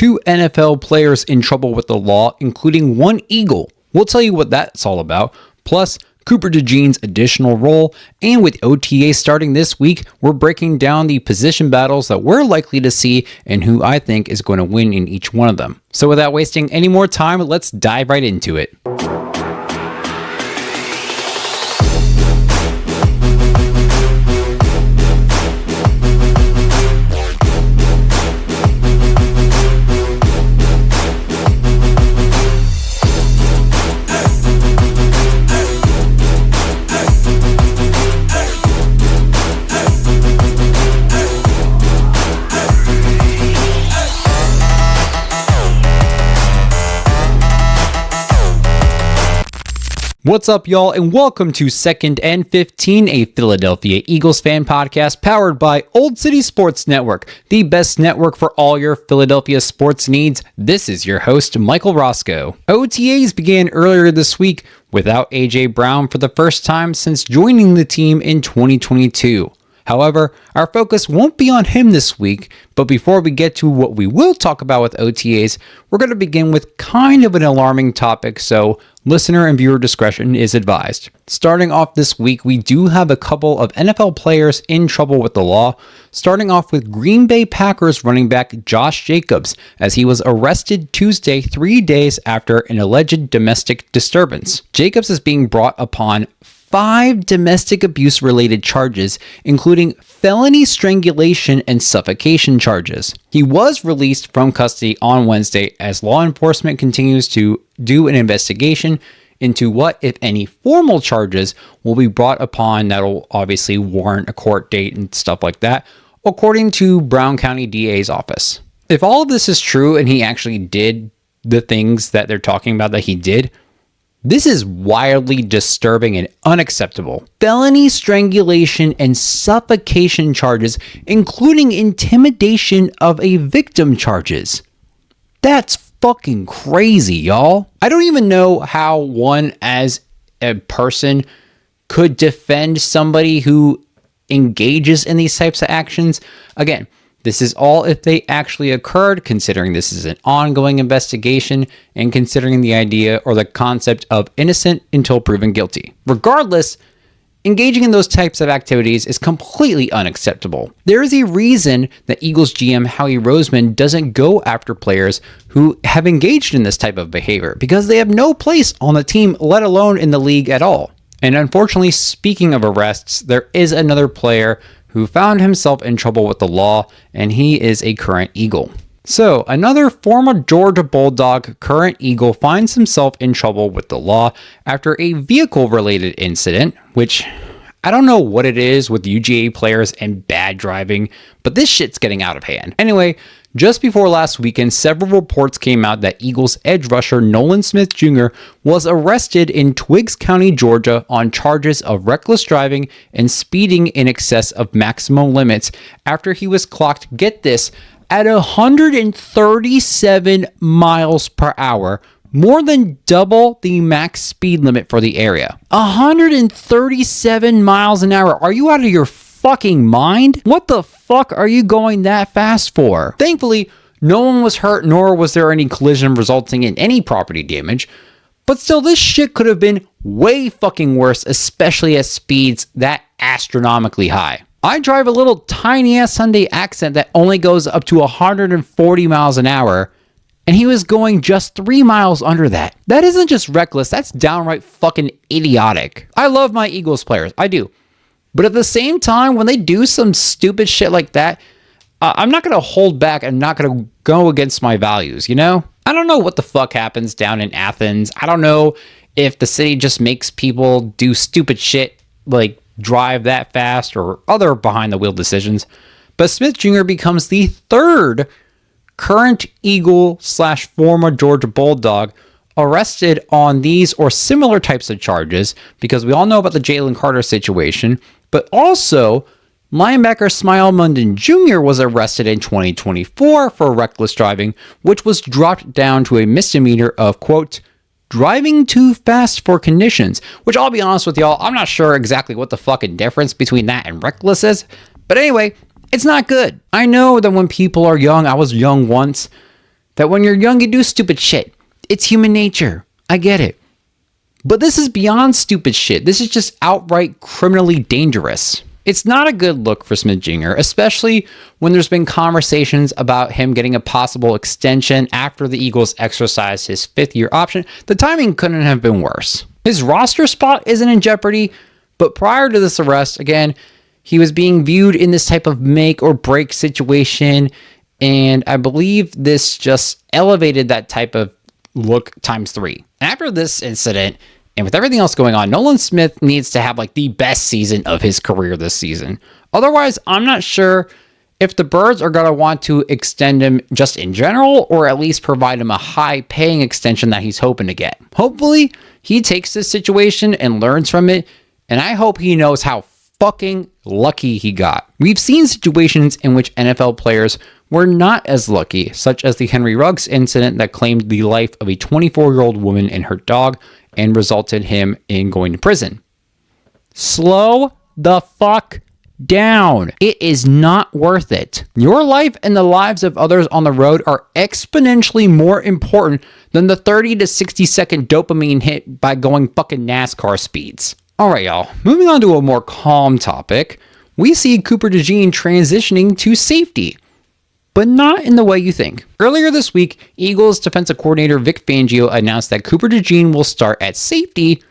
2 NFL players in trouble with the law, including 1 Eagle. We'll tell you what that's all about. Plus, Cooper DeJean's additional role, and with OTA starting this week, we're breaking down the position battles that we're likely to see and who I think is going to win in each one of them. So without wasting any more time, let's dive right into it. What's up, y'all, and welcome to 2nd and 15, a Philadelphia Eagles fan podcast powered by Olde City Sports Network, the best network for all your Philadelphia sports needs. This is your host, Michael Roscoe. OTAs began earlier this week without A.J. Brown for the first time since joining the team in 2022. However, our focus won't be on him this week, but before we get to what we will talk about with OTAs, we're going to begin with kind of an alarming topic, so listener and viewer discretion is advised. Starting off this week, we do have a couple of NFL players in trouble with the law, starting off with Green Bay Packers running back Josh Jacobs, as he was arrested Tuesday 3 days after an alleged domestic disturbance. Jacobs is being brought upon 5 domestic abuse related charges, including felony strangulation and suffocation charges. He was released from custody on Wednesday as law enforcement continues to do an investigation into what, if any, formal charges will be brought upon that'll obviously warrant a court date and stuff like that, according to Brown County DA's office. If all of this is true and he actually did the things that they're talking about that he did, this is wildly disturbing and unacceptable. Felony strangulation and suffocation charges, including intimidation of a victim charges. That's fucking crazy, y'all. I don't even know how one as a person could defend somebody who engages in these types of actions. Again, this is all if they actually occurred, considering this is an ongoing investigation and considering the idea or the concept of innocent until proven guilty. Regardless, engaging in those types of activities is completely unacceptable. There is a reason that Eagles GM Howie Roseman doesn't go after players who have engaged in this type of behavior because they have no place on the team, let alone in the league at all. And unfortunately, speaking of arrests, there is another player who found himself in trouble with the law, and he is a current Eagle. So, another former Georgia Bulldog, current Eagle, finds himself in trouble with the law after a vehicle-related incident, which I don't know what it is with UGA players and bad driving, but this shit's getting out of hand. Anyway, just before last weekend, several reports came out that Eagles edge rusher Nolan Smith Jr. was arrested in Twiggs County, Georgia on charges of reckless driving and speeding in excess of maximum limits after he was clocked, get this, at 137 miles per hour, more than double the max speed limit for the area. 137 miles an hour. Are you out of your fucking mind? What the fuck are you going that fast for? Thankfully, no one was hurt, nor was there any collision resulting in any property damage. But still, this shit could have been way fucking worse, especially at speeds that astronomically high. I drive a little tiny ass Hyundai Accent that only goes up to 140 miles an hour, and he was going just 3 miles under that. That isn't just reckless, that's downright fucking idiotic. I love my Eagles players, I do. But at the same time, when they do some stupid shit like that, I'm not going to hold back and not going to go against my values, you know? I don't know what the fuck happens down in Athens. I don't know if the city just makes people do stupid shit like drive that fast or other behind the wheel decisions. But Smith Jr. becomes the 3rd current Eagle / former Georgia Bulldog arrested on these or similar types of charges, because we all know about the Jalen Carter situation, but also linebacker Smile Munden Jr. was arrested in 2024 for reckless driving, which was dropped down to a misdemeanor of, quote, driving too fast for conditions, which I'll be honest with y'all, I'm not sure exactly what the fucking difference between that and reckless is, but anyway, it's not good. I know that when people are young, I was young once, that when you're young, you do stupid shit. It's human nature. I get it. But this is beyond stupid shit. This is just outright criminally dangerous. It's not a good look for Smith Jr., especially when there's been conversations about him getting a possible extension after the Eagles exercised his 5th-year option. The timing couldn't have been worse. His roster spot isn't in jeopardy, but prior to this arrest, again, he was being viewed in this type of make or break situation, and I believe this just elevated that type of look times 3. After this incident, and with everything else going on, Nolan Smith needs to have like the best season of his career this season. Otherwise, I'm not sure if the Birds are going to want to extend him just in general, or at least provide him a high paying extension that he's hoping to get. Hopefully, he takes this situation and learns from it, and I hope he knows how fucking lucky he got. We've seen situations in which NFL players were not as lucky, such as the Henry Ruggs incident that claimed the life of a 24-year-old woman and her dog and resulted him in going to prison. Slow the fuck down. It is not worth it. Your life and the lives of others on the road are exponentially more important than the 30 to 60 second dopamine hit by going fucking NASCAR speeds. Alright, y'all. Moving on to a more calm topic, we see Cooper DeJean transitioning to safety, but not in the way you think. Earlier this week, Eagles defensive coordinator Vic Fangio announced that Cooper DeJean will start at safety,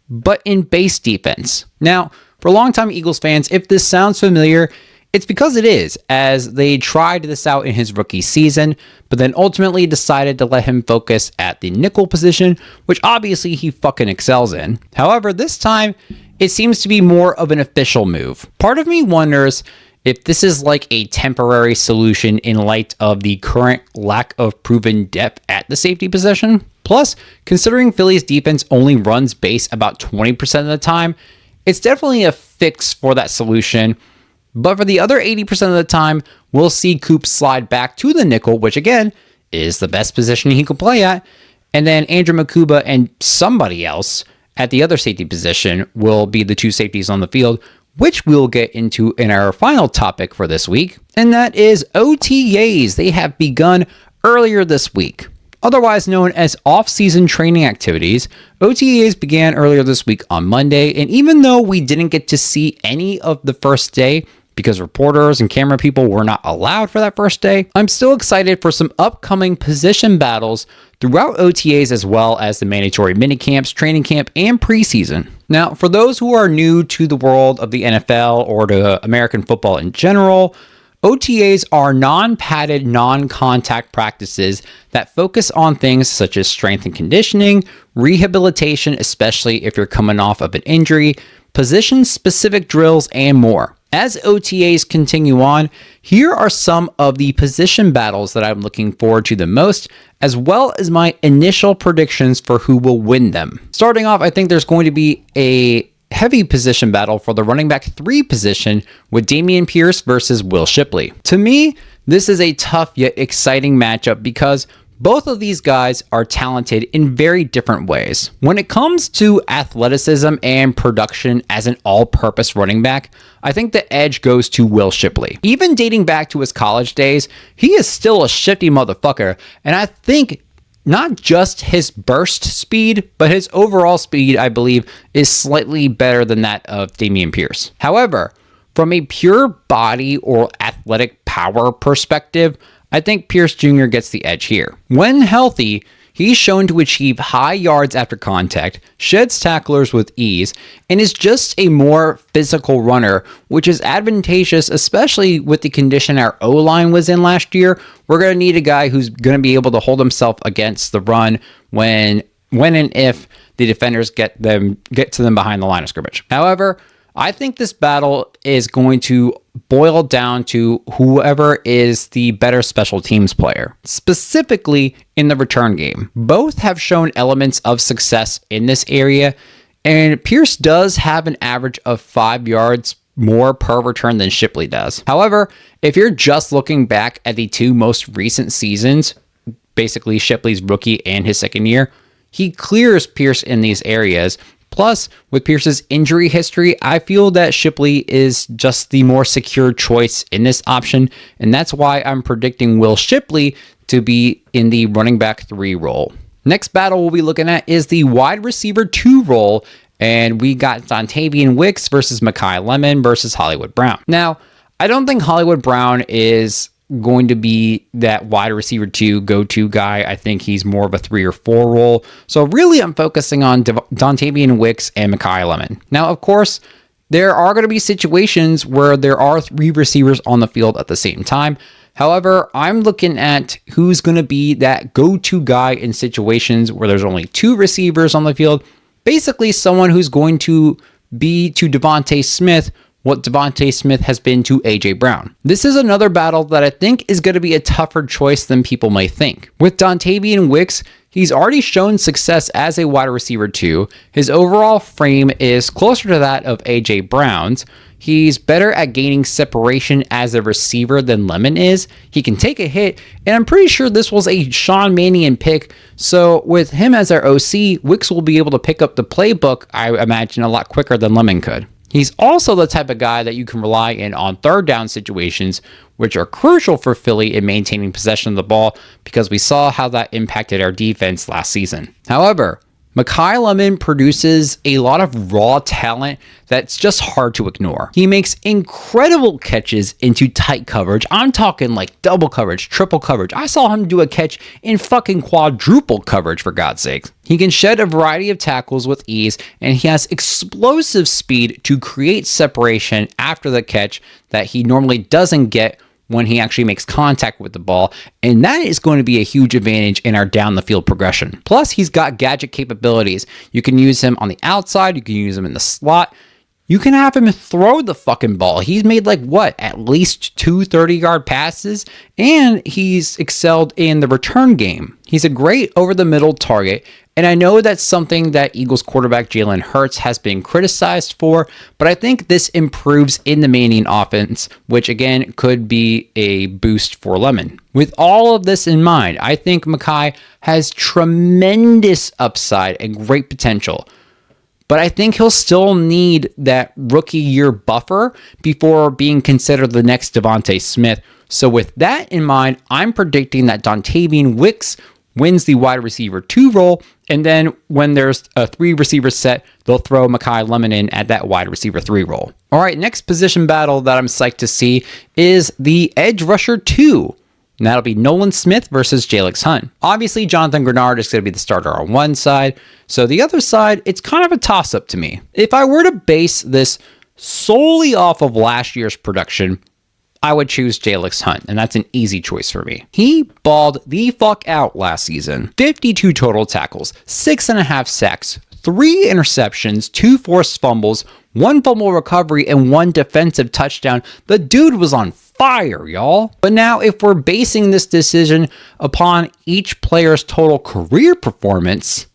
but in base defense. Now, for longtime Eagles fans, if this sounds familiar, it's because it is, as they tried this out in his rookie season, but then ultimately decided to let him focus at the nickel position, which obviously he fucking excels in. However, this time, it seems to be more of an official move. Part of me wonders if this is like a temporary solution in light of the current lack of proven depth at the safety position. Plus, considering Philly's defense only runs base about 20% of the time, it's definitely a fix for that solution. But for the other 80% of the time, we'll see Coop slide back to the nickel, which again is the best position he could play at. And then Andrew Makuba and somebody else at the other safety position will be the 2 safeties on the field, which we'll get into in our final topic for this week, and that is OTAs. They have begun earlier this week. Otherwise known as off-season training activities, OTAs began earlier this week on Monday, and even though we didn't get to see any of the first day, because reporters and camera people were not allowed for that first day, I'm still excited for some upcoming position battles throughout OTAs as well as the mandatory minicamps, training camp, and preseason. Now, for those who are new to the world of the NFL or to American football in general, OTAs are non-padded, non-contact practices that focus on things such as strength and conditioning, rehabilitation, especially if you're coming off of an injury, position-specific drills, and more. As OTAs continue on, here are some of the position battles that I'm looking forward to the most, as well as my initial predictions for who will win them. Starting off, I think there's going to be a heavy position battle for the running back 3 position with Dameon Pierce versus Will Shipley. To me, this is a tough yet exciting matchup because both of these guys are talented in very different ways. When it comes to athleticism and production as an all-purpose running back, I think the edge goes to Will Shipley. Even dating back to his college days, he is still a shifty motherfucker, and I think not just his burst speed, but his overall speed, I believe, is slightly better than that of Dameon Pierce. However, from a pure body or athletic power perspective, I think Pierce Jr. gets the edge here. When healthy, he's shown to achieve high yards after contact, sheds tacklers with ease, and is just a more physical runner, which is advantageous, especially with the condition our O-line was in last year. We're going to need a guy who's going to be able to hold himself against the run when and if the defenders get to them behind the line of scrimmage. However, I think this battle is going to boil down to whoever is the better special teams player, specifically in the return game. Both have shown elements of success in this area, and Pierce does have an average of 5 yards more per return than Shipley does. However, if you're just looking back at the 2 most recent seasons, basically Shipley's rookie and his second year, he clears Pierce in these areas. Plus, with Pierce's injury history, I feel that Shipley is just the more secure choice in this option, and that's why I'm predicting Will Shipley to be in the running back 3 role. Next battle we'll be looking at is the wide receiver 2 role, and we got Dontavian Wicks versus Mekhi Lemon versus Hollywood Brown. Now, I don't think Hollywood Brown is going to be that wide receiver 2 go-to guy. I think he's more of a 3 or 4 role. So really, I'm focusing on Dontavian Wicks and Mekhi Lemon. Now, of course, there are going to be situations where there are 3 receivers on the field at the same time. However, I'm looking at who's going to be that go-to guy in situations where there's only 2 receivers on the field. Basically, someone who's going to be to Devontae Smith what Devontae Smith has been to AJ Brown. This is another battle that I think is going to be a tougher choice than people may think. With Dontavian Wicks, he's already shown success as a wide receiver 2. His overall frame is closer to that of AJ Brown's. He's better at gaining separation as a receiver than Lemon is. He can take a hit, and I'm pretty sure this was a Sean Mannion pick. So with him as our OC, Wicks will be able to pick up the playbook, I imagine, a lot quicker than Lemon could. He's also the type of guy that you can rely in on third down situations, which are crucial for Philly in maintaining possession of the ball because we saw how that impacted our defense last season. However, Mekhi Lemon produces a lot of raw talent that's just hard to ignore. He makes incredible catches into tight coverage. I'm talking like double coverage, triple coverage. I saw him do a catch in fucking quadruple coverage, for God's sake. He can shed a variety of tackles with ease, and he has explosive speed to create separation after the catch that he normally doesn't get when he actually makes contact with the ball, and that is going to be a huge advantage in our down the field progression. Plus, he's got gadget capabilities. You can use him on the outside, you can use him in the slot, you can have him throw the fucking ball. He's made at least 2 30-yard passes, and he's excelled in the return game. He's a great over-the-middle target, and I know that's something that Eagles quarterback Jalen Hurts has been criticized for, but I think this improves in the Mannion offense, which again could be a boost for Lemon. With all of this in mind, I think Mekhi has tremendous upside and great potential. But I think he'll still need that rookie year buffer before being considered the next Devontae Smith. So with that in mind, I'm predicting that Dontavian Wicks wins the wide receiver 2 role, and then when there's a 3 receiver set, they'll throw Mekhi Lemon in at that wide receiver 3 role. All right, next position battle that I'm psyched to see is the edge rusher 2. And that'll be Nolan Smith versus Jalix Hunt. Obviously, Jonathan Grenard is going to be the starter on one side. So the other side, it's kind of a toss-up to me. If I were to base this solely off of last year's production, I would choose Jalix Hunt, and that's an easy choice for me. He balled the fuck out last season. 52 total tackles, 6.5 sacks, 3 interceptions, 2 forced fumbles, 1 fumble recovery, and 1 defensive touchdown. The dude was on fire, y'all. But now, if we're basing this decision upon each player's total career performance,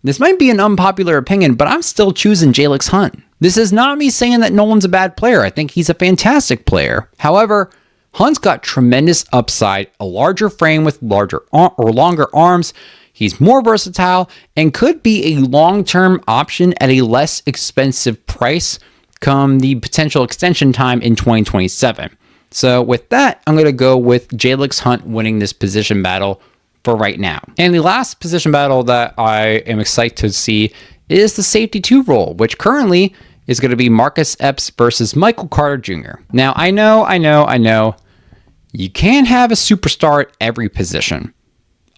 this might be an unpopular opinion, but I'm still choosing Jalix Hunt. This is not me saying that Nolan's a bad player. I think he's a fantastic player. However, Hunt's got tremendous upside, a larger frame with longer arms. He's more versatile and could be a long-term option at a less expensive price come the potential extension time in 2027. So with that, I'm going to go with Jalix Hunt winning this position battle for right now. And the last position battle that I am excited to see is the safety 2 role, which currently is going to be Marcus Epps versus Michael Carter Jr. Now, I know, you can't have a superstar at every position.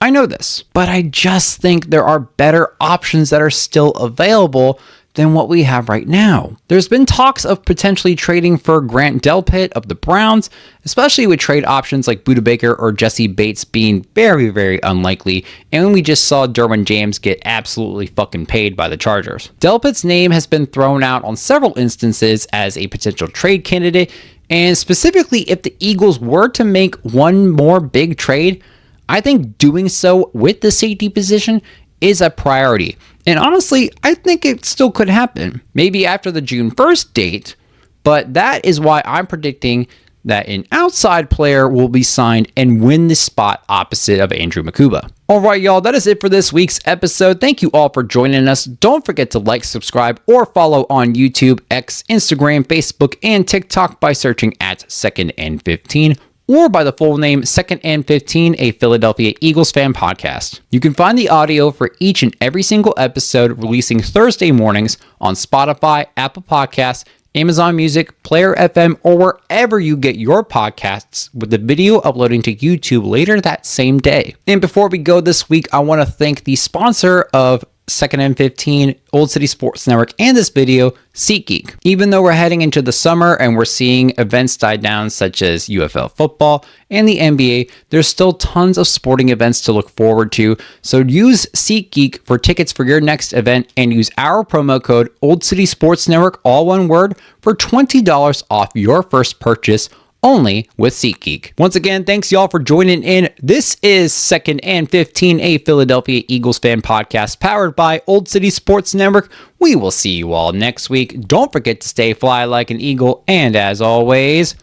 I know this, but I just think there are better options that are still available than what we have right now. There's been talks of potentially trading for Grant Delpit of the Browns, especially with trade options like Budda Baker or Jesse Bates being very, very unlikely, and we just saw Derwin James get absolutely fucking paid by the Chargers. Delpit's name has been thrown out on several instances as a potential trade candidate, and specifically if the Eagles were to make one more big trade, I think doing so with the safety position is a priority. And honestly, I think it still could happen. Maybe after the June 1st date, but that is why I'm predicting that an outside player will be signed and win the spot opposite of Andrew Makuba. All right, y'all, that is it for this week's episode. Thank you all for joining us. Don't forget to like, subscribe, or follow on YouTube, X, Instagram, Facebook, and TikTok by searching at 2nd and 15. or by the full name Second and 15, a Philadelphia Eagles fan podcast. You can find the audio for each and every single episode releasing Thursday mornings on Spotify, Apple Podcasts, Amazon Music, Player FM, or wherever you get your podcasts, with the video uploading to YouTube later that same day. And before we go this week, I want to thank the sponsor of Second and 15, Olde City Sports Network, and this video, SeatGeek. Even though we're heading into the summer and we're seeing events die down such as UFL football and the NBA, there's still tons of sporting events to look forward to. So use SeatGeek for tickets for your next event and use our promo code Olde City Sports Network, all one word, for $20 off your first purchase, only with SeatGeek. Once again, thanks y'all for joining in. This is Second and 15, a Philadelphia Eagles fan podcast powered by Olde City Sports Network. We will see you all next week. Don't forget to stay fly like an eagle, and as always,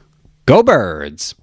go Birds!